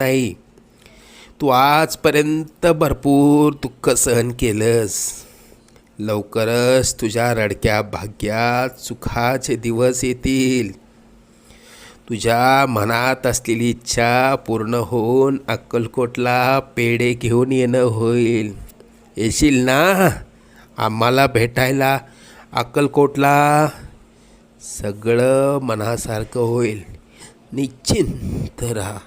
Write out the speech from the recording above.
नाही. तू आजपर्यंत भरपूर दुःख सहन केलंस. लवकरच तुझ्या रडक्या भाग्यात सुखाचे दिवस येतील. तुझ्या मनात असलेली इच्छा पूर्ण होऊन अक्कलकोटला पेढे घेऊन येणं होईल. येशील ना आम्हाला भेटायला अक्कलकोटला? सगळं मनासारखं होईल. निश्चिंत राहा.